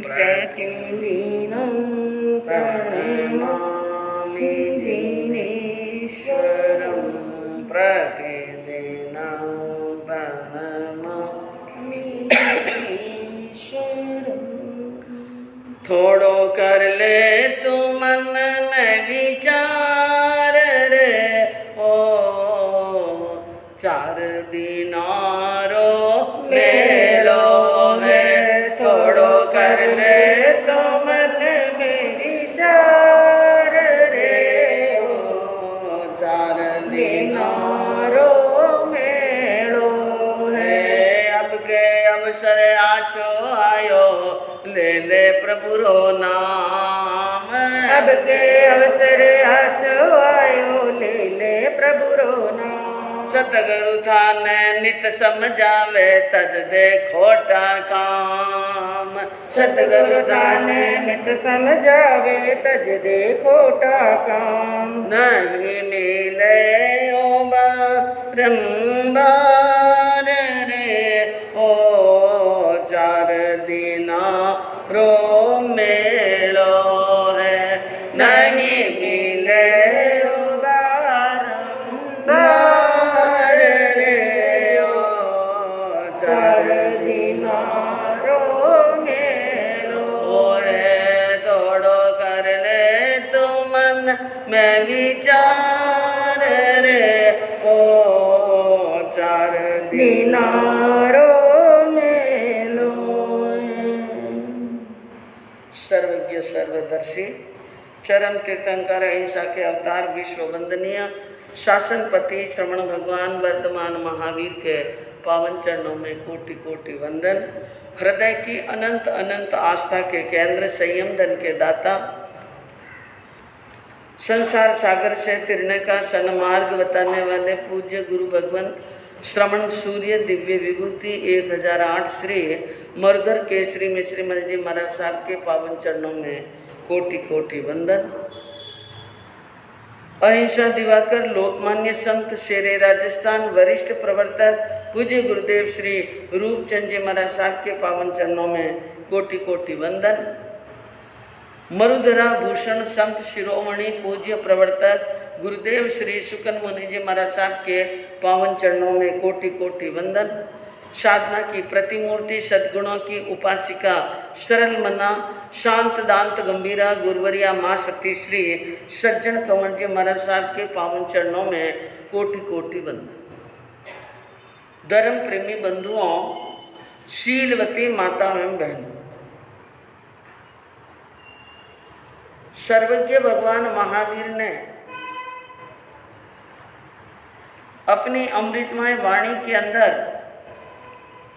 प्रतिदिनं प्रणमामि दीनेश्वरं प्रतिदिनं प्रणमामि दीनेश्वरं। थोड़ो कर ले तू मन में विचार रे ओ चार दिनारो मेलो है। थोड़ो कर ले तो मन में विचार रे ओ चार दिनारो मेलो है। अब के अवसर आछो आयो ले ले प्रभु रो नाम। अब के अवसर आछो आयो ले ले प्रभु रो नाम। सतगुरु थाने नित समझावे तज दे खोटा काम। सतगुरु थाने नित समझावे तज दे खोटा काम। नहीं मिले ओ बारंबार रे ओ चार दिना रो मेलो है। नहीं मिले ओ बारंबार रे ओ चार दिना रो मेलो है। थोड़ो कर ले तू मन में विचार रे ओ चार दिना रो मेलो। सर्वज्ञ सर्वदर्शी चरम तीर्थंकर अहिंसा के अवतार विश्व वंदनीय शासनपति श्रवण भगवान वर्तमान महावीर के पावन चरणों में कोटि कोटि वंदन। हृदय की अनंत अनंत आस्था के केंद्र, संयम धन के दाता, संसार सागर से तिरने का सन्मार्ग बताने वाले पूज्य गुरु भगवान श्रवण सूर्य दिव्य विभूति 1008 श्री मरघर केसरी मिश्री मन जी महाराज साहब के पावन चरणों में कोटि कोटि वंदन। अहिंसा दिवाकर लोकमान्य संत शेरे राजस्थान वरिष्ठ प्रवर्तक पूज्य गुरुदेव श्री रूपचंद जी महाराज साहब के पावन चरणों में कोटि कोटि वंदन। मरुधरा भूषण संत शिरोमणि पूज्य प्रवर्तक गुरुदेव श्री सुकन मुनि जी महाराज साहब के पावन चरणों में कोटि कोटि वंदन। साधना की प्रतिमूर्ति सद्गुणों की उपासिका सरल मना शांत दांत गंभीरा गुरुवरिया माँ शक्ति श्री सज्जन कंवर जी महाराज साहब के पावन चरणों में कोटि कोटि वंदन। धर्म प्रेमी बंधुओं, शीलवती माता एवं बहनों, सर्वज्ञ भगवान महावीर ने अपनी अमृतमय वाणी के अंदर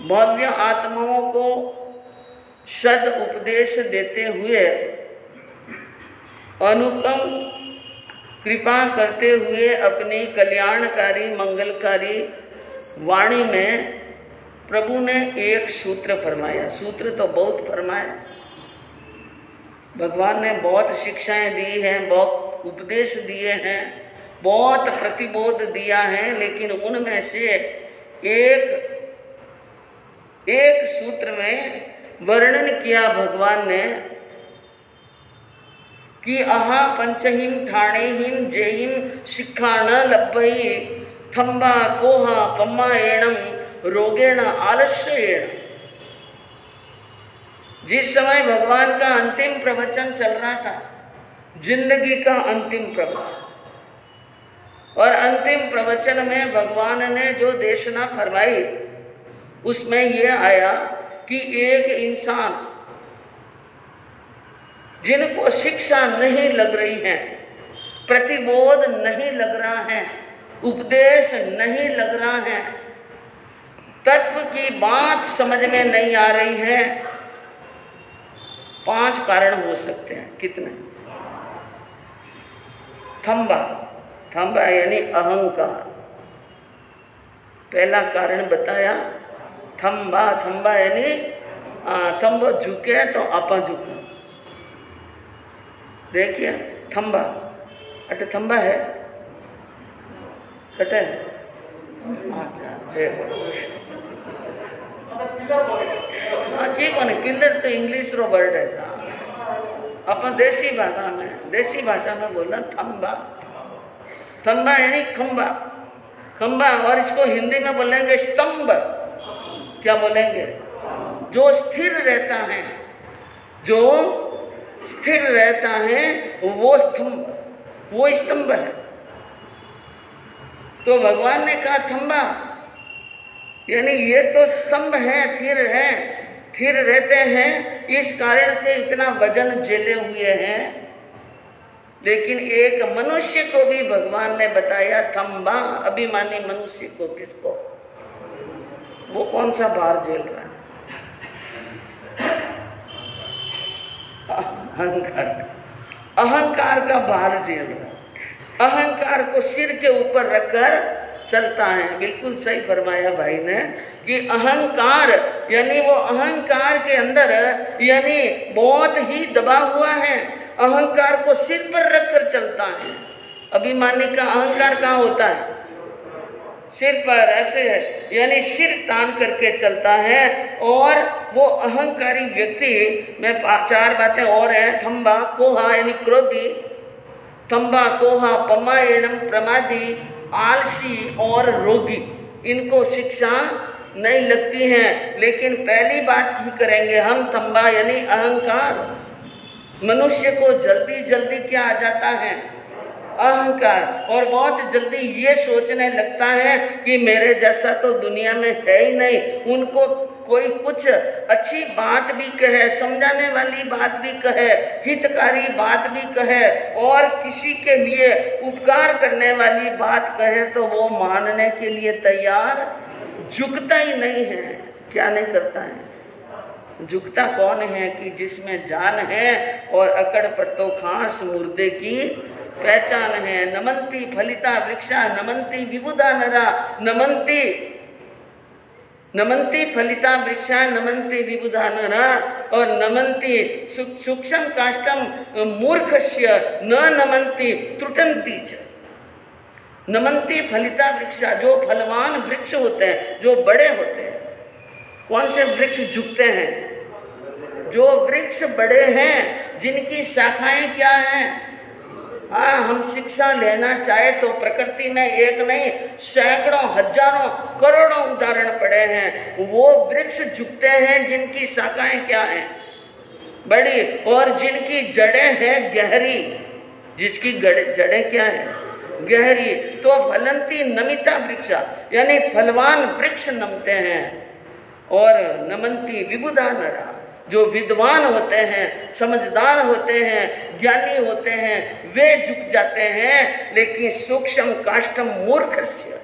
भव्य आत्माओं को सद उपदेश देते हुए अनुपम कृपा करते हुए अपनी कल्याणकारी मंगलकारी वाणी में प्रभु ने एक सूत्र फरमाया। सूत्र तो बहुत फरमाया, भगवान ने बहुत शिक्षाएं दी हैं, बहुत उपदेश दिए हैं, बहुत प्रतिबोध दिया है, लेकिन उनमें से एक सूत्र में वर्णन किया भगवान ने कि अहा पंचहिम ठाणेहिम जेहिम शिक्षा न लभ्यहि थम्बा कोहा पम्मा एणम रोगेण आलस्येण। जिस समय भगवान का अंतिम प्रवचन चल रहा था, जिंदगी का अंतिम प्रवचन, और अंतिम प्रवचन में भगवान ने जो देशना फरमाई उसमें यह आया कि एक इंसान जिनको शिक्षा नहीं लग रही है, प्रतिबोध नहीं लग रहा है, उपदेश नहीं लग रहा है, तत्व की बात समझ में नहीं आ रही है, 5 कारण हो सकते हैं। कितने? थम्बा, थम्बा यानी अहंकार। पहला कारण बताया थम्बा, थम्बा यानी थम्बो झुके तो आपा झुके। देखिए थम्बा, अटे थम्बा है कटे ठीक हो नहीं, पिल्लर तो इंग्लिश रो वर्ड है साहब। अपन देसी भाषा में बोलना थम्बा। थम्बा यानी खंबा, खंबा। और इसको हिंदी में बोलेंगे स्तंभ। क्या बोलेंगे? जो स्थिर रहता है, जो स्थिर रहता है वो स्तंभ, वो स्तंभ है। तो भगवान ने कहा थम्बा, यानी ये तो स्तंभ है, स्थिर रहते हैं, इस कारण से इतना वजन झेले हुए हैं। लेकिन एक मनुष्य को भी भगवान ने बताया थम्बा, अभिमानी मनुष्य को। किसको? वो कौन सा भार झेल रहा है? अहंकार का भार झेल रहा है। अहंकार को सिर के ऊपर रखकर चलता है। बिल्कुल सही फरमाया भाई ने कि अहंकार यानी वो अहंकार के अंदर यानी बहुत ही दबा हुआ है, अहंकार को सिर पर रखकर चलता है। अभिमानी का अहंकार कहाँ होता है? सिर पर, ऐसे यानी सिर तान करके चलता है। और वो अहंकारी व्यक्ति में 4 बातें और हैं। थम्बा, कोहा यानी क्रोधी, थम्बा, कोहा, पमायणम, प्रमादी, आलसी और रोगी। इनको शिक्षा नहीं लगती है, लेकिन पहली बात ही करेंगे हम, थम्बा यानी अहंकार। मनुष्य को जल्दी जल्दी क्या आ जाता है? अहंकार। और बहुत जल्दी ये सोचने लगता है कि मेरे जैसा तो दुनिया में है ही नहीं। उनको कोई कुछ अच्छी बात भी कहे, समझाने वाली बात भी कहे, हितकारी बात भी कहे और किसी के लिए उपकार करने वाली बात कहे तो वो मानने के लिए तैयार झुकता ही नहीं है। क्या नहीं करता है? झुकता कौन है? कि जिसमें जान है और अकड़ पट्टो खास मुर्दे की पहचान है। नमंती फलिता वृक्षा नमंती विबुधा नरा, नमंती फलिता वृक्षा नमंती विबुधा नरा और नमंती सूक्ष्म काष्टम मूर्खस्य न नमंती त्रुटंती च। नमंती फलिता वृक्षा, जो फलवान वृक्ष होते हैं, जो बड़े होते हैं। कौन से वृक्ष झुकते हैं? जो वृक्ष बड़े हैं, जिनकी शाखाएं क्या हैं? हाँ, हम शिक्षा लेना चाहे तो प्रकृति में एक नहीं सैकड़ों, हजारों, करोड़ों उदाहरण पड़े हैं। वो वृक्ष झुकते हैं जिनकी शाखाएं क्या हैं? बड़ी, और जिनकी जड़ें हैं गहरी। जिसकी जड़ें क्या है? गहरी। तो फलंती नमिता वृक्षा यानी फलवान वृक्ष नमते हैं। और नमंती विबुधा नरा, जो विद्वान होते हैं, समझदार होते हैं, ज्ञानी होते हैं, वे झुक जाते हैं। लेकिन सूक्ष्म काष्टम मूर्खस्य,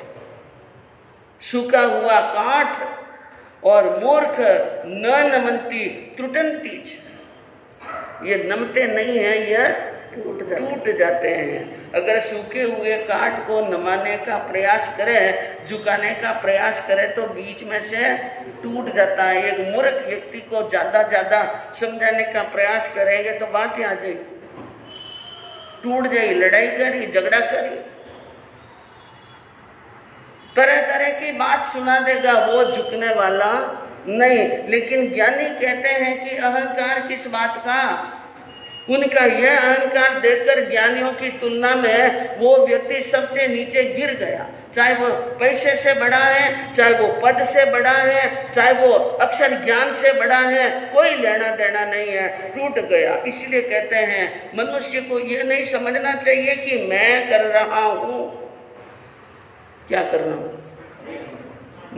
सूखा हुआ काठ और मूर्ख न नमंती त्रुटंती, ये नमते नहीं हैं, ये टूट जाते हैं। अगर सूखे हुए काठ को नमाने का प्रयास करें, झुकाने का प्रयास करें तो बीच में से टूट जाता है। एक मूर्ख व्यक्ति को ज्यादा समझाने का प्रयास करेंगे तो बात ही आ जाएगी, टूट जाएगी। लड़ाई करी, झगड़ा करी, तरह तरह की बात सुना देगा, वो झुकने वाला नहीं। लेकिन ज्ञानी कहते हैं कि अहंकार किस बात का? उनका यह अहंकार देखकर ज्ञानियों की तुलना में वो व्यक्ति सबसे नीचे गिर गया। चाहे वो पैसे से बड़ा है, चाहे वो पद से बड़ा है, चाहे वो अक्षर ज्ञान से बड़ा है, कोई लेना देना नहीं है, टूट गया। इसलिए कहते हैं मनुष्य को ये नहीं समझना चाहिए कि मैं कर रहा हूँ। क्या कर रहा हूँ?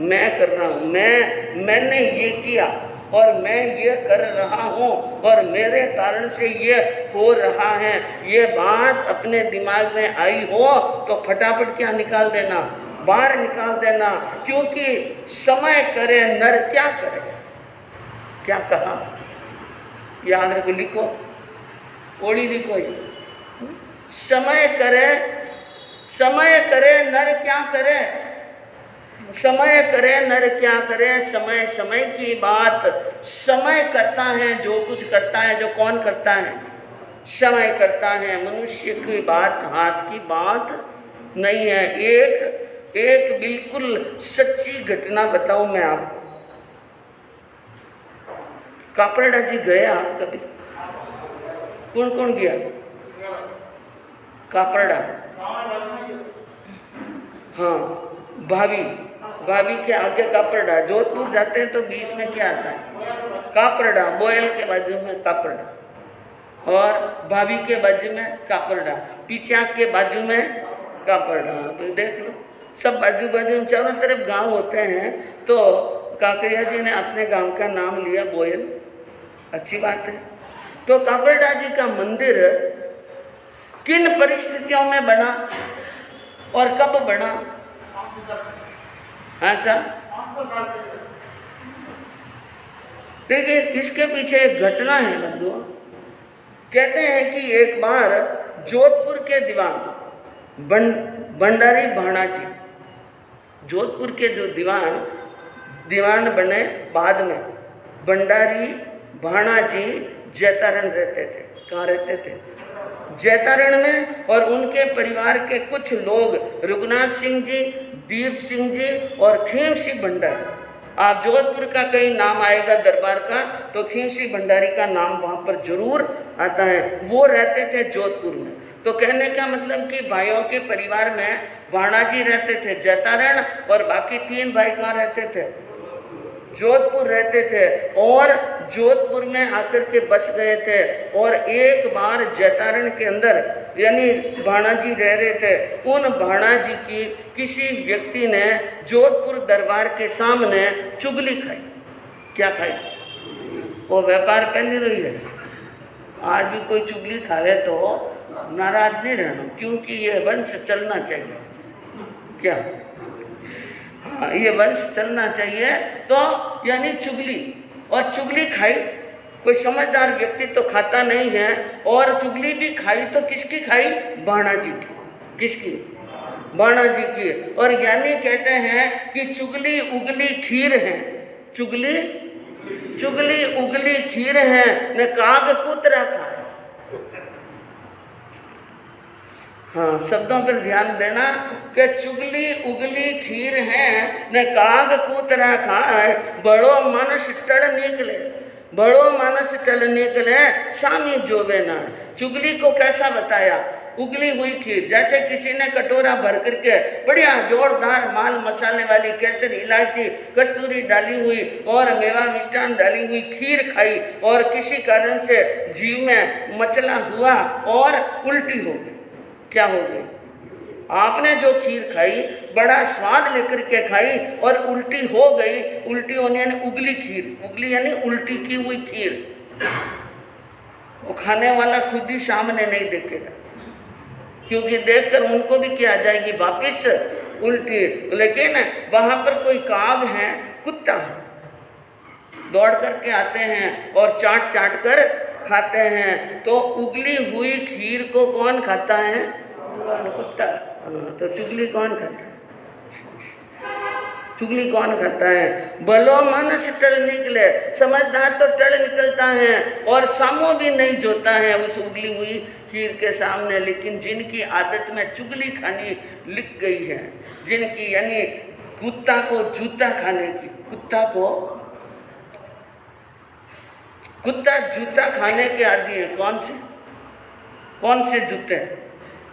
मैं कर रहा हूँ, मैंने ये किया और मैं ये कर रहा हूँ और मेरे कारण से ये हो रहा है। ये बात अपने दिमाग में आई हो तो फटाफट क्या निकाल देना, बाहर निकाल देना। क्योंकि समय करे नर क्या करे। क्या कहा? याद रखो, लिखो, ओड़ी लिखो। समय करे नर क्या करे, समय करे नर क्या करे। समय समय की बात, समय करता है जो कुछ करता है। जो कौन करता है? समय करता है। मनुष्य की बात हाथ की बात नहीं है। एक बिल्कुल सच्ची घटना बताऊं मैं आपको। कापरड़ा जी गए आप कभी? कौन कौन गया कापरड़ा? हाँ, भाभी के आगे कापरड़ा। जोधपुर जाते हैं तो बीच में क्या आता है? कापरड़ा। बोयल के बाजू में कापरड़ा, और भाभी के बाजू में कापरड़ा, पीछा के बाजू में कापरड़ा। तो देख लो, सब बाजू बाजू में चारों तरफ गांव होते हैं। तो काकरिया जी ने अपने गांव का नाम लिया बोयल, अच्छी बात है। तो कापरड़ा जी का मंदिर किन परिस्थितियों में बना और कब बना? अच्छा, देखिए इसके पीछे एक घटना है बंधुओं। कहते हैं कि एक बार जोधपुर के दीवान भंडारी भाणा जी, जोधपुर के जो दीवान बने बाद में, भंडारी भाणा जी जैतारण रहते थे। कहाँ रहते थे? जैतारण में। और उनके परिवार के कुछ लोग, रघुनाथ सिंह जी, दीप सिंह जी और खीम सिंह भंडारी। आप जोधपुर का कहीं नाम आएगा दरबार का तो खीम सिंह भंडारी का नाम वहां पर जरूर आता है। वो रहते थे जोधपुर में। तो कहने का मतलब कि भाइयों के परिवार में भाणा जी रहते थे जैतारण, और बाकी 3 भाई कहाँ रहते थे? जोधपुर रहते थे। और जोधपुर में आकर के बस गए थे। और एक बार जैतारण के अंदर, यानी भाणा जी रह रहे थे, उन भाणा जी की किसी व्यक्ति ने जोधपुर दरबार के सामने चुगली खाई। क्या खाई? वो व्यापार पहले रही है। आज भी कोई चुगली खावे तो नाराज नहीं रहना, क्योंकि ये वंश चलना चाहिए। क्या? ये वंश चलना चाहिए। तो यानी चुगली, और चुगली खाई। कोई समझदार व्यक्ति तो खाता नहीं है, और चुगली भी खाई तो किसकी खाई? भाणा जी की। किसकी? भाणा जी की। और ज्ञानी कहते हैं कि चुगली उगली खीर है, चुगली उगली खीर है, न काग कुतरा खाए। हाँ, शब्दों पर ध्यान देना कि चुगली उगली खीर है, न काग कुतरा खाए। बड़ो मानस टल निकले, बड़ो मानस टल निकले, सामी जोवे ना। चुगली को कैसा बताया? उगली हुई खीर, जैसे किसी ने कटोरा भर करके बढ़िया जोरदार माल मसाले वाली केसर, इलायची, कस्तूरी डाली हुई और मेवा मिष्ठान डाली हुई खीर खाई, और किसी कारण से जीव में मचला हुआ और उल्टी हो गई। क्या हो गई? आपने जो खीर खाई बड़ा स्वाद लेकर के खाई और उल्टी हो गई। उल्टी होने यानी उगली खीर, उगली यानी उल्टी की हुई खीर। वो खाने वाला खुद ही सामने नहीं देखेगा, क्योंकि देखकर उनको भी क्या आ जाएगी वापिस उल्टी। लेकिन वहां पर कोई काग है, कुत्ता है, दौड़ करके आते हैं और चाट चाट कर खाते हैं। तो उगली हुई खीर को कौन खाता है? कुत्ता। तो चुगली कौन खाता है? चुगली कौन खाता है? भलो मानस टल निकले, समझदार तो टल निकलता है और सामो भी नहीं जोता है उस उगली हुई खीर के सामने। लेकिन जिनकी आदत में चुगली खानी लिख गई है, जिनकी यानी कुत्ता को जूता खाने की, कुत्ता जूता खाने के आदि है। कौन से जूते?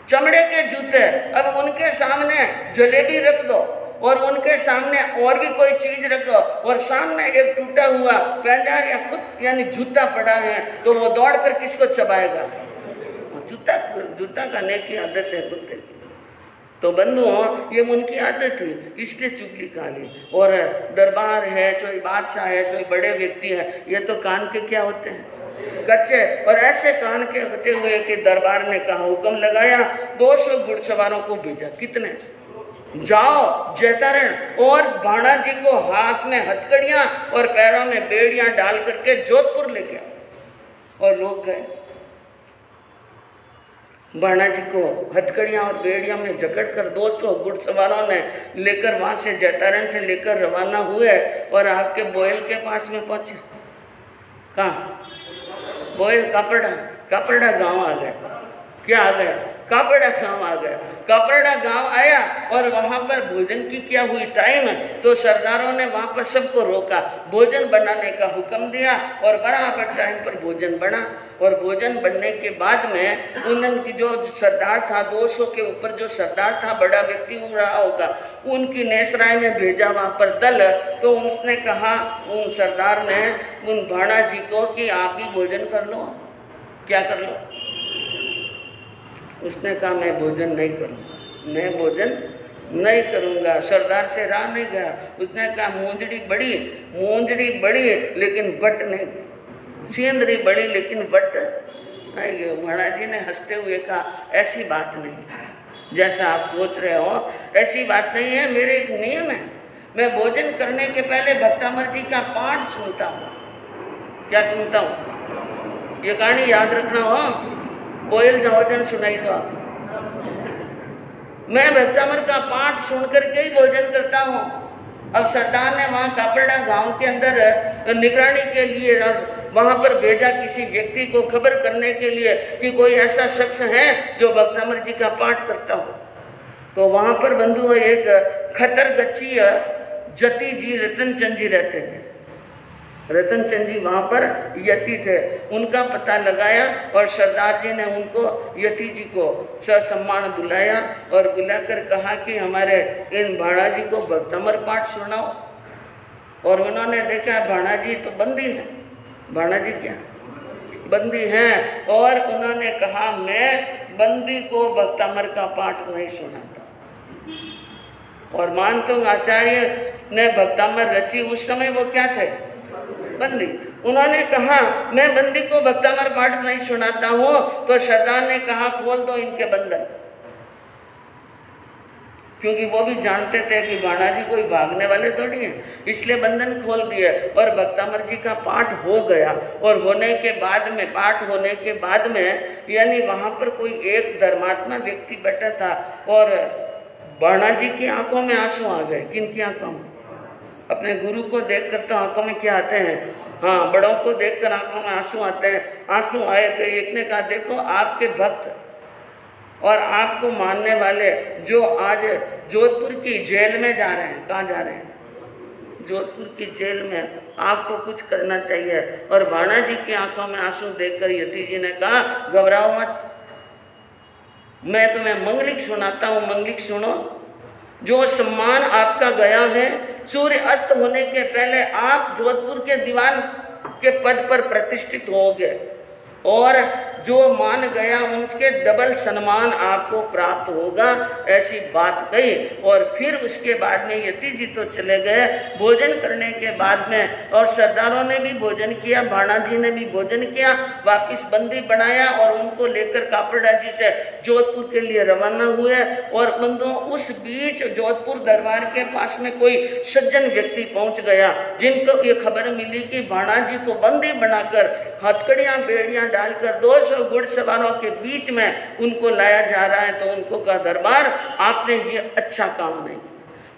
चमड़े के जूते। अब उनके सामने जलेबी रख दो और उनके सामने और भी कोई चीज रखो और सामने एक टूटा हुआ पैंजार या खुद यानी जूता पड़ा है, तो वो दौड़ कर किसको चबाएगा? जूता खाने की आदत है कुत्ते की। तो बंधुओं, ये उनकी आदत थी, इसलिए चुगली खा ली। और दरबार है, कोई बादशाह है, कोई बड़े व्यक्ति है, ये तो कान के क्या होते हैं? कच्चे। और ऐसे कान के बचे हुए कि दरबार ने कहा, हुक्म लगाया, 200 घुड़सवारों को भेजा। कितने? जाओ जैतारण, और भाणा जी को हाथ में हथकड़ियां और पैरों में बेड़ियां डाल करके जोधपुर ले गया। और लोग गए, भाणा जी को हथकड़ियां और बेड़ियां में जकड़ कर 200 घुड़सवारों ने लेकर वहां से जैतारण से लेकर रवाना हुए और आपके बोयल के पास में पहुंचे। कहाँ? बोयल कापरड़ा गांव आ गए। क्या आ गए? कापड़ा गांव आ गया। कापड़ा गांव आया और वहां पर भोजन की क्या हुई टाइम, तो सरदारों ने वहां पर सबको रोका, भोजन बनाने का हुक्म दिया और बराबर टाइम पर भोजन बना। और भोजन बनने के बाद में उनकी जो सरदार था, 200 के ऊपर जो सरदार था, बड़ा व्यक्ति हो रहा होगा, उनकी नेसराय ने भेजा वहां पर दल। तो उसने कहा उन सरदार ने उन भाणा जी को कि आप भी भोजन कर लो। क्या कर लो? उसने कहा मैं भोजन नहीं करूँगा, मैं भोजन नहीं करूँगा। सरदार से राह नहीं गया। उसने कहा मूंदड़ी बड़ी लेकिन बट नहीं, सेंदरी बड़ी लेकिन बट नहीं। महाराज जी ने हंसते हुए कहा ऐसी बात नहीं, जैसा आप सोच रहे हो ऐसी बात नहीं है। मेरे एक नियम है, मैं भोजन करने के पहले भक्तामर जी का पाठ सुनता हूँ। क्या सुनता हूँ? ये कहानी याद रखना हो, कोयल भोजन सुनाई दो आप। मैं भक्तामर का पाठ सुन करके ही भोजन करता हूँ। अब सरदार ने वहाँ कापड़ा गांव के अंदर निगरानी के लिए वहां पर भेजा किसी व्यक्ति को खबर करने के लिए कि कोई ऐसा शख्स है जो भक्तामर जी का पाठ करता हो। तो वहां पर बंधु एक खतर गच्छी जति जी रतनचंद जी रहते थे। रतनचंद जी वहां पर यति थे। उनका पता लगाया और सरदार जी ने उनको यति जी को ससम्मान बुलाया और बुलाकर कहा कि हमारे इन भाणा जी को भक्तामर पाठ सुनाओ। और उन्होंने देखा भाणा जी तो बंदी है। भाणा जी क्या बंदी हैं? और उन्होंने कहा मैं बंदी को भक्तामर का पाठ नहीं सुनाता। और मानतुंग आचार्य ने भक्तामर रची, उस समय वो क्या थे? बंदी। उन्होंने कहा मैं बंदी को भक्तामर पाठ नहीं सुनाता हूँ। तो सरदार ने कहा खोल दो इनके बंधन, क्योंकि वो भी जानते थे कि भाणा जी कोई भागने वाले थोड़ी हैं, इसलिए बंधन खोल दिए। और भक्तामर जी का पाठ हो गया। और होने के बाद में, पाठ होने के बाद में, यानी वहाँ पर कोई एक धर्मात्मा व्यक्ति बैठा था और भाणा जी की आंखों में आंसू आ गए। किन की आंखों में? अपने गुरु को देखकर तो आंखों में क्या आते हैं? हाँ, बड़ों को देखकर आंखों में आंसू आते हैं। आंसू आए तो एक ने कहा देखो आपके भक्त और आपको मानने वाले जो आज जोधपुर की जेल में जा रहे हैं। कहाँ जा रहे हैं? जोधपुर की जेल में। आपको कुछ करना चाहिए। और भाणा जी की आंखों में आंसू देखकर यति जी ने कहा घबराओ मत, मैं तुम्हें मंगलिक सुनाता हूँ। मंगलिक सुनो। जो सम्मान आपका गया है, सूर्य अस्त होने के पहले आप जोधपुर के दीवान के पद पर प्रतिष्ठित होगे और जो मान गया उनके डबल सम्मान आपको प्राप्त होगा, ऐसी बात कही। और फिर उसके बाद में यति जी तो चले गए भोजन करने के बाद में। और सरदारों ने भी भोजन किया, भाणा जी ने भी भोजन किया, वापिस बंदी बनाया और उनको लेकर कापड़ा जी से जोधपुर के लिए रवाना हुए। और बंधुओं उस बीच जोधपुर दरबार के पास में कोई सज्जन व्यक्ति पहुंच गया, जिनको ये खबर मिली कि भाणा जी को बंदी बनाकर हथकड़ियां बेड़ियां डालकर 200 घुड़सवारों के बीच में उनको लाया जा रहा है। तो उनको कहा दरबार आपने ये अच्छा काम नहीं।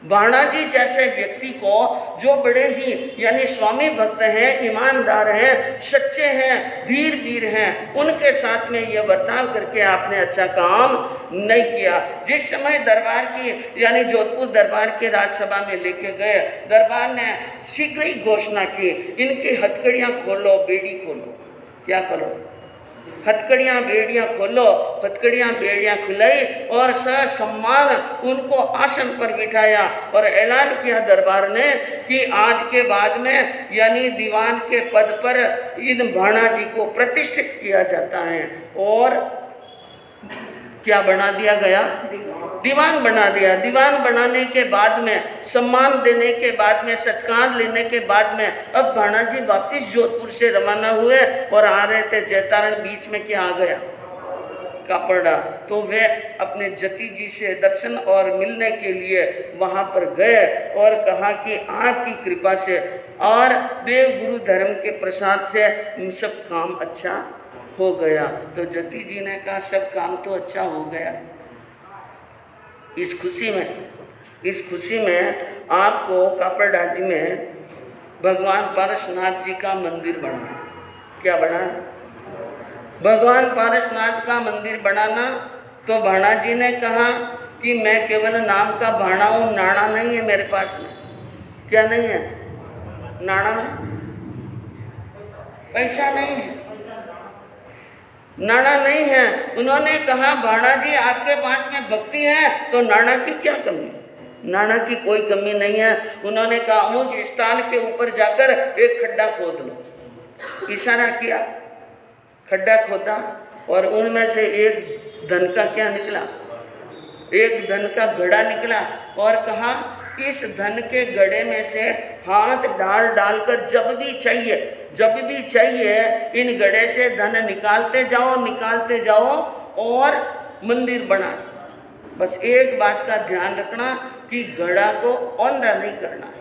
भाणा जी जैसे व्यक्ति को जो बड़े ही यानी स्वामी भक्त हैं, ईमानदार हैं, सच्चे हैं, धीर वीर हैं, उनके साथ में ये बर्ताव करके आपने अच्छा काम नहीं किया। जिस समय दरबार की यानी जोधपुर दरबार के राजसभा में लेके गए, दरबार ने शीघ्र ही घोषणा की इनकी हथकड़ियां खोलो, बेड़ी खोलो। क्या करो? हथकड़ियां बेड़ियां खोलो। हथकड़ियां बेड़ियां खुलाई और ससम्मान उनको आसन पर बिठाया और ऐलान किया दरबार ने कि आज के बाद में यानी दीवान के पद पर इन भाणा जी को प्रतिष्ठित किया जाता है। और क्या बना दिया गया? दीवान बना दिया। दीवान बनाने के बाद में, सम्मान देने के बाद में, सत्कार लेने के बाद में अब भाणा जी वापिस जोधपुर से रवाना हुए और आ रहे थे जैतारण, बीच में क्या आ गया? कापड़ा। तो वे अपने जति जी से दर्शन और मिलने के लिए वहां पर गए और कहा कि आपकी कृपा से और देव गुरु धर्म के प्रसाद से सब काम अच्छा हो गया। तो जति जी ने कहा सब काम तो अच्छा हो गया। इस खुशी में आपको कापड़ा जी में भगवान पारसनाथ जी का मंदिर बना। क्या बना? भगवान पारसनाथ का मंदिर बनाना तो भाणा जी ने कहा कि मैं केवल नाम का भाणा हूं, नाणा नहीं है मेरे पास में। क्या नहीं है? नाणा नहीं, पैसा नहीं है, नाणा नहीं है। उन्होंने कहा भाणा जी आपके पास में भक्ति है तो नाणा की क्या कमी? नाणा की कोई कमी नहीं है। उन्होंने कहा ऊंच स्थान के ऊपर जाकर एक खड्डा खोद लो। इशारा किया, खड्डा खोदा और उनमें से एक धन का क्या निकला? एक धन का घड़ा निकला और कहा इस धन के घड़े में से हाथ डाल डालकर जब भी चाहिए इन घड़े से धन निकालते जाओ और मंदिर बना। बस एक बात का ध्यान रखना कि घड़ा को औंधा नहीं करना है,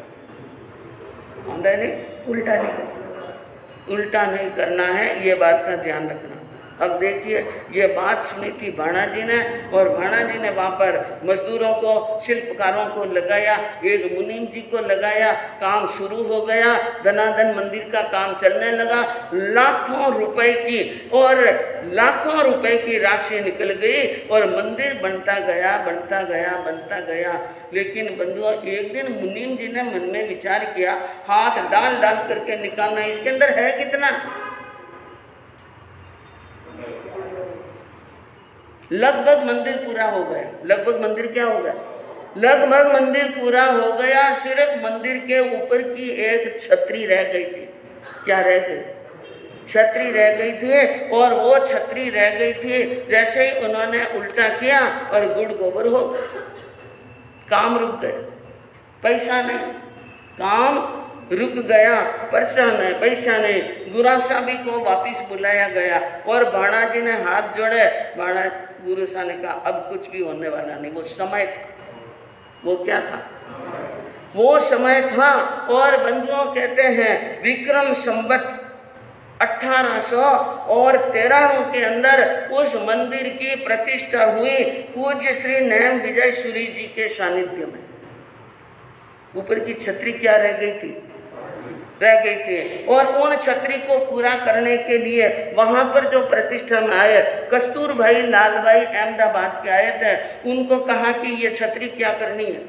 औंधा नहीं, उल्टा नहीं करना है, ये बात का ध्यान रखना। अब देखिए ये बात सुनी थी भाणा जी ने और भाणा जी ने वहाँ पर मजदूरों को, शिल्पकारों को लगाया, एक मुनीम जी को लगाया, काम शुरू हो गया, धनाधन मंदिर का काम चलने लगा। लाखों रुपए की राशि निकल गई और मंदिर बनता गया। लेकिन बंधुओं एक दिन मुनीम जी ने मन में विचार किया, हाथ डाल करके निकालना, इसके अंदर है कितना? लगभग मंदिर पूरा हो गया। लगभग मंदिर क्या हो गया? लगभग मंदिर पूरा हो गया। सिर्फ मंदिर के ऊपर की एक छतरी रह गई थी। क्या रह गई? छतरी रह गई थी। और वो छतरी रह गई थी, जैसे ही उन्होंने उल्टा किया और गुड़ गोबर हो, काम रुक गया। पैसा नहीं, काम रुक गया, पैसा नहीं। गुरु साहब को वापिस बुलाया गया और भाणा जी ने हाथ जोड़े। भाणा गुरु साहब ने कहा अब कुछ भी होने वाला नहीं। वो समय था, वो क्या था? वो समय था। और बंधुओं कहते हैं विक्रम संवत 1813 के अंदर उस मंदिर की प्रतिष्ठा हुई पूज्य श्री नैम विजय सूरी जी के सानिध्य में। ऊपर की छतरी क्या रह गई थी? और उन छतरी को पूरा करने के लिए वहां पर जो प्रतिष्ठा में आए, कस्तूर भाई लाल भाई अहमदाबाद के आए थे, उनको कहा कि ये छतरी क्या करनी है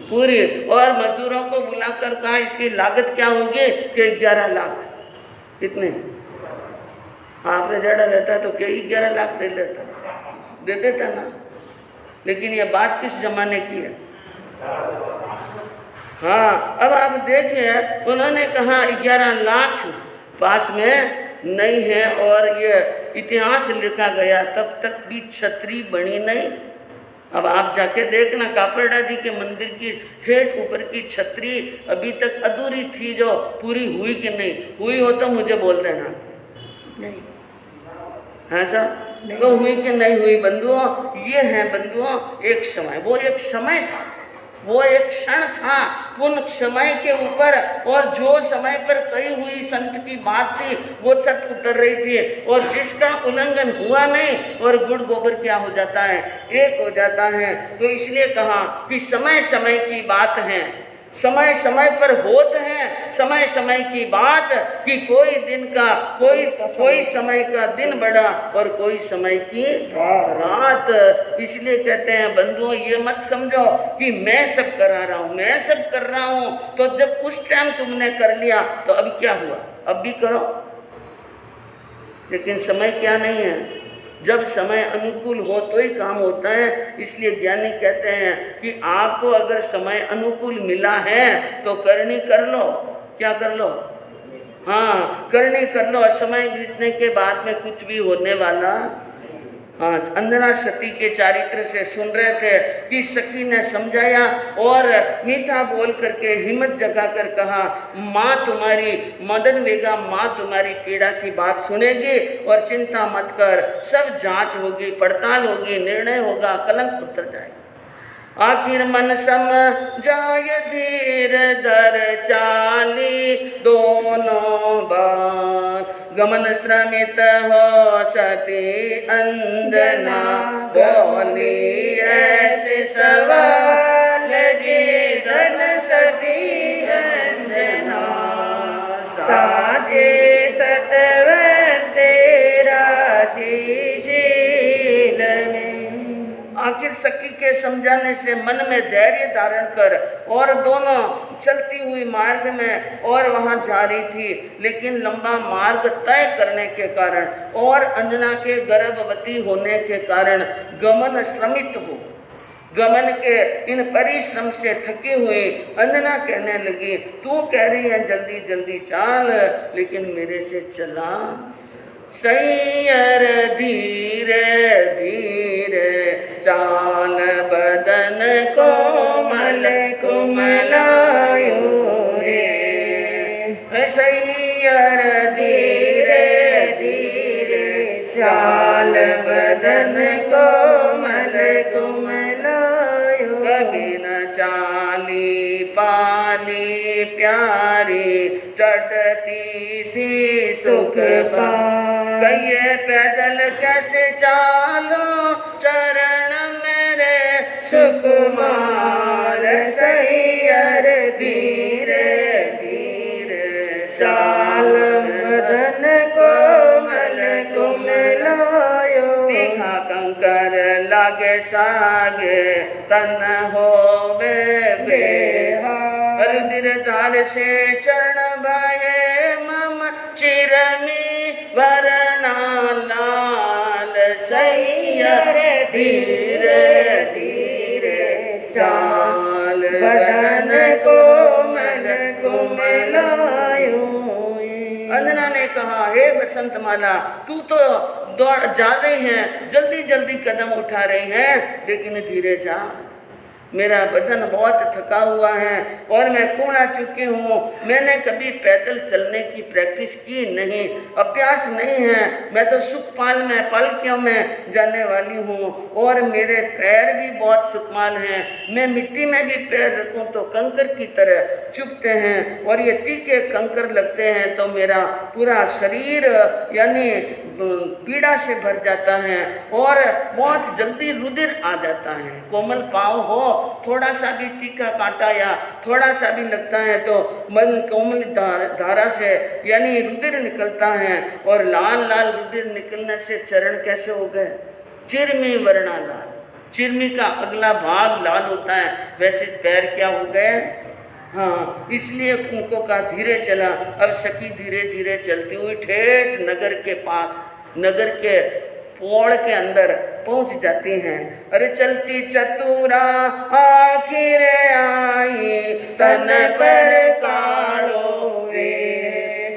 पूरी, और मजदूरों को बुलाकर कहा इसकी लागत क्या होगी कि 11 लाख। कितने? आपने जड़ा रहता तो क्या 11 लाख दे देता ना। लेकिन ये बात किस जमाने की है? हाँ, अब आप देखिए उन्होंने कहा 11 लाख पास में नहीं है और ये इतिहास लिखा गया, तब तक भी छतरी बनी नहीं। अब आप जाके देखना कापरड़ा जी के मंदिर की ठेठ ऊपर की छतरी अभी तक अधूरी थी, जो पूरी हुई कि नहीं हुई हो तो मुझे बोल देना। नहीं हाँ साहब, तो हुई कि नहीं हुई? बंधुओं ये है बंधुओं एक समय, वो एक समय था, वो एक क्षण था उन समय के ऊपर। और जो समय पर कही हुई संत की बात थी वो सत उतर रही थी और जिसका उल्लंघन हुआ नहीं और गुड़ गोबर क्या हो जाता है? एक हो जाता है। तो इसलिए कहा कि समय समय की बात है, समय समय पर होते हैं, समय समय की बात कि कोई दिन का कोई समय का दिन बड़ा और कोई समय की रात। इसलिए कहते हैं बंधुओं ये मत समझो कि मैं सब कर रहा हूं तो जब उस टाइम तुमने कर लिया तो अब क्या हुआ, अब भी करो। लेकिन समय क्या नहीं है, जब समय अनुकूल हो तो ही काम होता है। इसलिए ज्ञानी कहते हैं कि आपको अगर समय अनुकूल मिला है तो करनी कर लो। क्या कर लो? हाँ, करनी कर लो। समय बीतने के बाद में कुछ भी होने वाला। हाँ, अंजना सती के चारित्र से सुन रहे थे कि सखी ने समझाया और मीठा बोल करके हिम्मत जगा कर कहा माँ तुम्हारी मदन वेगा, माँ तुम्हारी पीड़ा की बात सुनेगी और चिंता मत कर, सब जांच होगी, पड़ताल होगी, निर्णय होगा, कलंक उतर जाएगा। आखिर मन समझाय धीर धर चाली, दोनों बार गमन श्रमित हो सती अंजना, बोली ऐसे सवाल जी धन सती अंजना, साचे सतवंते राजी शील में। सखी के समझाने से मन में धैर्य धारण कर और दोनों चलती हुई मार्ग में और वहां जा रही थी, लेकिन लंबा मार्ग तय करने के कारण और अंजना के गर्भवती होने के कारण गमन श्रमित हो। गमन के इन परिश्रम से थकी हुई अंजना कहने लगी, तू कह रही है जल्दी जल्दी चाल, लेकिन मेरे से चला सैयर धीरे धीरे चाल, बदन कोमल कुमलायो रे, सैयर धीरे धीरे चाल, बदन कोमल कुमलायो। कभी न चाली पाली प्यारी, चढ़ती थी सुख पा, कहिए पैदल कैसे चालो, चरण मेरे सुकुमार, सैयर धीरे धीरे चाल, बदन कोमल कुमलायो। तीखा कंकर लागे सागे, तन होवे बेहाल, रुधिर धार से चरण बहे मम, चिरमी वरना लाल, सैयर धीरे धीरे चाल, बदन कोमल कुमलायो। अंजना ने कहा, हे बसंत माला, तू तो दौड़ जा रही है, जल्दी जल्दी कदम उठा रही है, लेकिन धीरे जा, मेरा बदन बहुत थका हुआ है और मैं कूड़ा चुकी हूँ। मैंने कभी पैदल चलने की प्रैक्टिस की नहीं, अभ्यास नहीं है। मैं तो सुखपाल में पालकियों में जाने वाली हूँ और मेरे पैर भी बहुत सुखमाल हैं। मैं मिट्टी में भी पैर रखूँ तो कंकर की तरह चुभते हैं और ये तीखे कंकर लगते हैं तो मेरा पूरा शरीर यानी पीड़ा से भर जाता है और बहुत जल्दी रुधिर आ जाता है। कोमल पाँव हो, थोड़ा सा भी तीखा कांटा या थोड़ा सा भी लगता है तो मन कोमल धारा से यानी रुधिर निकलता है और लाल लाल रुधिर निकलने से चरण कैसे हो गए, चिरमी वर्णा लाल। चिरमी का अगला भाग लाल होता है, वैसे पैर क्या हो गए। हाँ, इसलिए उनको का धीरे चला। अब सखी धीरे धीरे चलती हुई ठेठ नगर के पास, नगर के पोड़ के अंदर पहुंच जाती हैं। अरे चलती चतुरा आखिर आई, तन पर कालो वे,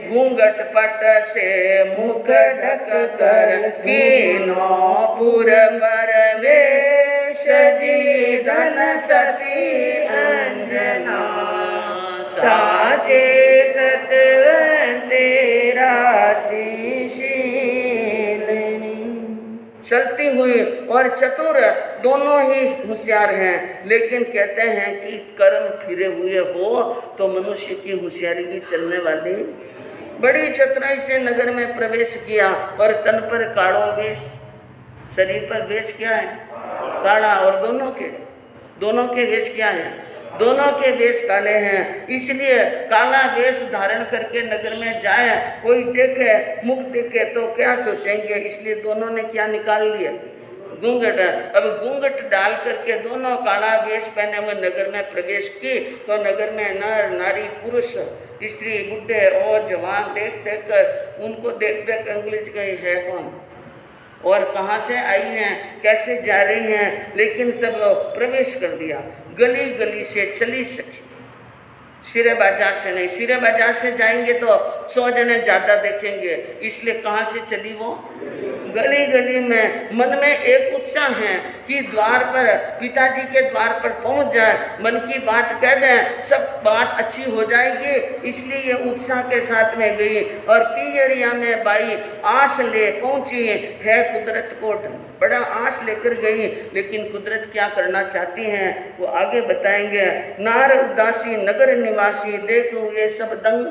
घूंघट पट से मुख ढक कर, कीनो पुर पर वेश जी, धन सती अंजना, साचे सतवंते राची शीलनी। चलती हुई और चतुर दोनों ही होशियार हैं, लेकिन कहते हैं कि कर्म फिरे हुए हो तो मनुष्य की होशियारी भी चलने वाली। बड़ी चतुराई से नगर में प्रवेश किया और तन पर काड़ो वेश, शरीर पर वेश क्या है, काड़ा, और दोनों के वेश क्या है, दोनों के वेश काले हैं। इसलिए काला वेश धारण करके नगर में जाए, कोई देखे, मुख देखे तो क्या सोचेंगे, इसलिए दोनों ने क्या निकाल लिया, घूंघट। अब घूंघट डाल करके दोनों काला वेश पहने हुए नगर में प्रवेश की तो नगर में नर नारी पुरुष स्त्री बुढ़े और जवान देख देख कर उनको देख देख अंग्रेज गई है कौन और कहाँ से आई हैं, कैसे जा रही हैं, लेकिन सब प्रवेश कर दिया। गली गली से चली सकी, सिरे बाजार से नहीं, सिरे बाजार से जाएंगे तो 100 जने ज़्यादा देखेंगे, इसलिए कहाँ से चली वो, गली गली में। मन में एक उत्साह है कि द्वार पर, पिताजी के द्वार पर पहुंच जाए, मन की बात कह दें, सब बात अच्छी हो जाएगी, इसलिए ये उत्साह के साथ में गई। और पियरिया में बाई आस ले पहुंची है, कुदरत को बड़ा आस लेकर गई, लेकिन कुदरत क्या करना चाहती हैं वो आगे बताएंगे। नार उदासी नगर निवासी देखो ये सब दंग,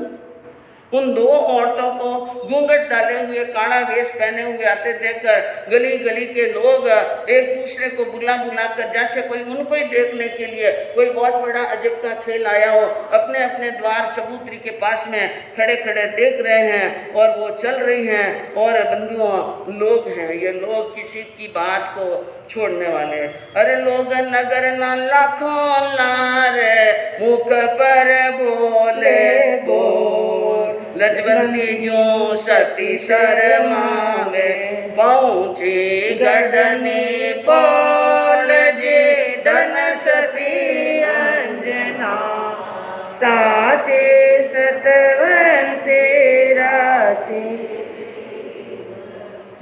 उन दो औरतों को घूंघट डाले हुए काला वेश पहने हुए आते देखकर गली गली के लोग एक दूसरे को बुला बुलाकर जैसे कोई उनको ही देखने के लिए कोई बहुत बड़ा अजब का खेल आया हो, अपने अपने द्वार चबूतरी के पास में खड़े खड़े देख रहे हैं और वो चल रही हैं। और बंधुओं, लोग हैं ये, लोग किसी की बात को छोड़ने वाले। अरे लोग नगर न लाखों लारे मुख पर बोले बोल, लजवंती जो सती शर्मावे पहुंची गढ़नी बोल जी धन सती अंजना साचे सतवंते राचे।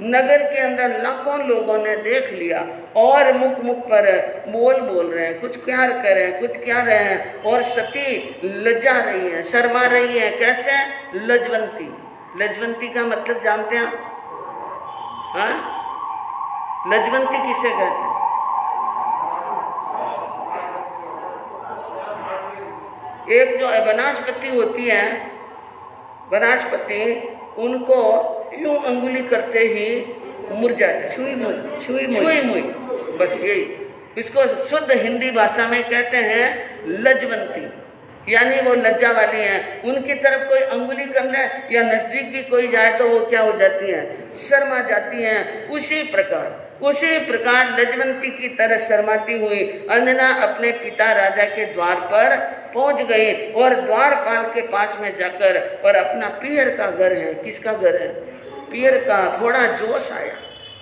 नगर के अंदर लाखों लोगों ने देख लिया और मुख मुख पर बोल रहे हैं, कुछ क्या कर रहे हैं, कुछ क्या रहे हैं। और सती लज्जा रही है, शर्मा रही है। कैसे? लजवंती। लजवंती का मतलब जानते हैं? हाँ, लजवंती किसे कहते हैं? एक जो वनस्पति होती है, वनस्पति, उनको यूं अंगुली करते ही मुरझाते, छुई मुई, बस यही। इसको शुद्ध हिंदी भाषा में कहते हैं लजवंती, यानी वो लज्जा वाली हैं। उनकी तरफ कोई अंगुली करना या नजदीक भी कोई जाए तो वो क्या हो जाती हैं? शर्मा जाती हैं। उसी प्रकार लजवंती की तरह शर्माती हुई अंजना अपने पिता राजा के द्वार पर पहुंच गई और द्वारपाल के पास में जाकर, और अपना पियर का घर है, किसका घर है? पियर का। थोड़ा जोश आया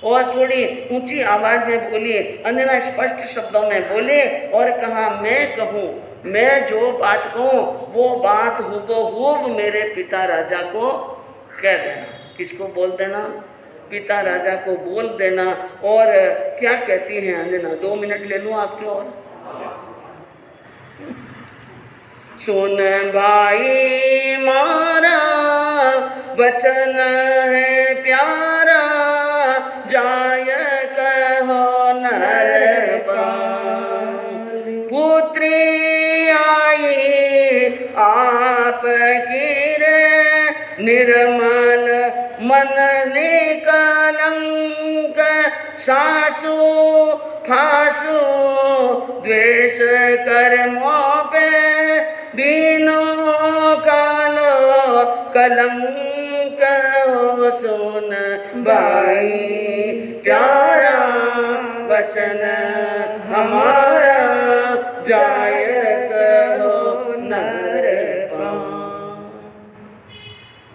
और थोड़ी ऊंची आवाज में बोली, अंजना स्पष्ट शब्दों में बोली और कहा, मैं कहूँ, मैं जो बात कहूँ वो बात हुबहूब मेरे पिता राजा को कह देना। किसको बोल देना? पिता राजा को बोल देना। और क्या कहती हैं अंजना? 2 मिनट ले लूँ आपके और। सुन भाई मारा वचन है प्यारा, जाय कहो नर पुत्री आई आप की रे, निर्मल मन निकलंक, सासु फासु द्वेष कर्मों पे, दीनों कालो कलंक। सुन भाई प्यारा वचन हमारा, जाय कहो नर पान।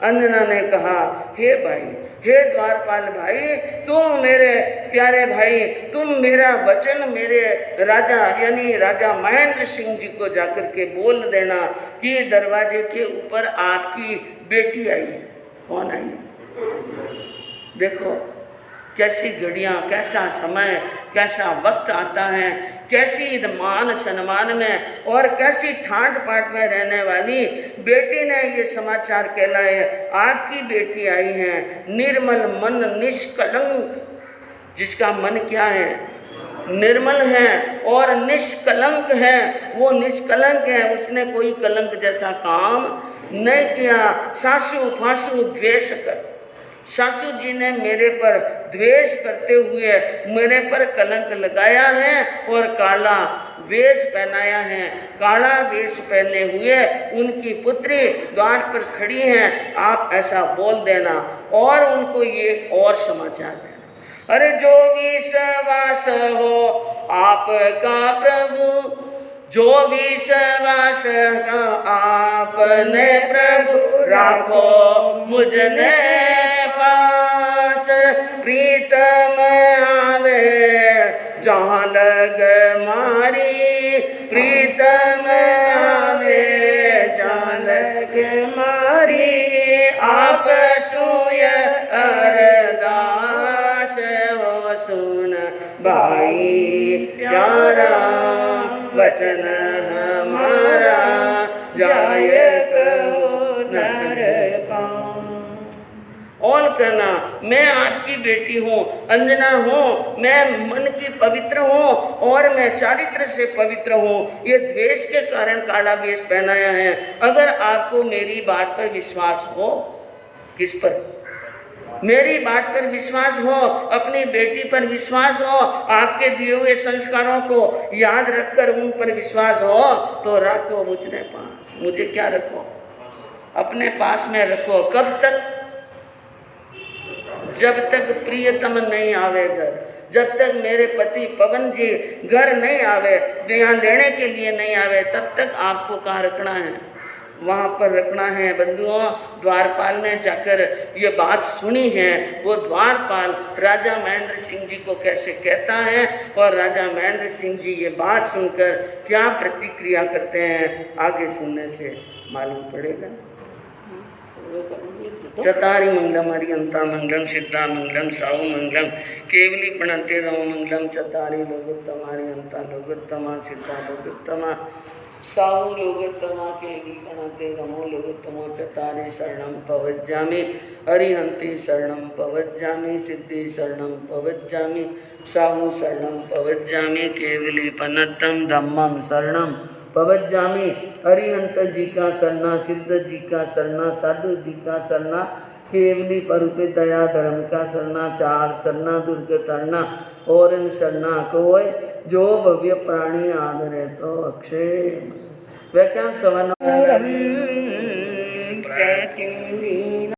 अंजना ने कहा, हे भाई, हे द्वारपाल भाई, तुम मेरे प्यारे भाई, तुम मेरा वचन मेरे राजा यानी राजा महेंद्र सिंह जी को जाकर के बोल देना कि दरवाजे के ऊपर आपकी बेटी आई है। कौन आई? देखो कैसी घड़ियां, कैसा समय, कैसा वक्त आता है, कैसी मान सम्मान में और कैसी ठाट बाट में रहने वाली बेटी ने ये समाचार कहलाए, आपकी बेटी आई है, निर्मल मन निष्कलंक। जिसका मन क्या है? निर्मल है और निष्कलंक है। वो निष्कलंक है, उसने कोई कलंक जैसा काम नहीं किया। सासू फासू द्वेष कर, सासू जी ने मेरे पर द्वेष करते हुए मेरे पर कलंक लगाया है और काला वेश पहनाया है। काला वेश पहने हुए उनकी पुत्री द्वार पर खड़ी है, आप ऐसा बोल देना और उनको ये और समाचार देना। अरे जो विश्वास हो आपका प्रभु, जो विश्वास का आपने प्रभु, राखो मुझने पास। प्रीतम आवे जहाँ लग मारी, प्रीतम आवे जहाँ लग मारी। आप सुय अरदास हो सुन भाई प्यारा, वचन हमारा जाय कहो नर पान। और कहना मैं आपकी बेटी हूँ, अंजना हूँ, मैं मन की पवित्र हूँ और मैं चारित्र से पवित्र हूँ। ये द्वेष के कारण काला वेश पहनाया है। अगर आपको मेरी बात पर विश्वास हो, किस पर? मेरी बात पर विश्वास हो, अपनी बेटी पर विश्वास हो, आपके दिए हुए संस्कारों को याद रखकर उन पर विश्वास हो, तो रखो मुझे पास। मुझे क्या रखो? अपने पास में रखो। कब तक? जब तक प्रियतम नहीं आवे घर, जब तक मेरे पति पवन जी घर नहीं आवे, यहाँ लेने के लिए नहीं आवे, तब तक आपको कहाँ रखना है? वहाँ पर रखना है। बंधुओं, द्वारपाल ने जाकर ये बात सुनी है। वो द्वारपाल राजा महेंद्र सिंह जी को कैसे कहता है और राजा महेंद्र सिंह जी ये बात सुनकर क्या प्रतिक्रिया करते हैं, आगे सुनने से मालूम पड़ेगा। चतारी मंगलम हरियंता मंगलम सिद्धा मंगलम साहु मंगलम केवली प्रणते रमो मंगलम चतारी लोकोत्तमा हरियंता लोकोत्तमा सिद्धा लोकोत्तमा साहु लोकोत्तमा केवली प्रणते रमो लोकोत्तमो चतारी शरणम पवज्जामि हरिहंति शरणम पवज्जामि सिद्धि शरणम पवज्जामि साहु शरणम पवज्जामि केवली प्रणतम धम्मम शरणम पवज्जामि। हरिहंत जी का शरणा, सिद्ध जी का शरणा, साधु जी का शरणा, केवली परुपे दया धर्म का शरणा, चार शरणा दुर्ग तरना और इन शरणा कोय जो भव्य प्राणी आदरे तो अक्षय। व्याख्यान सवन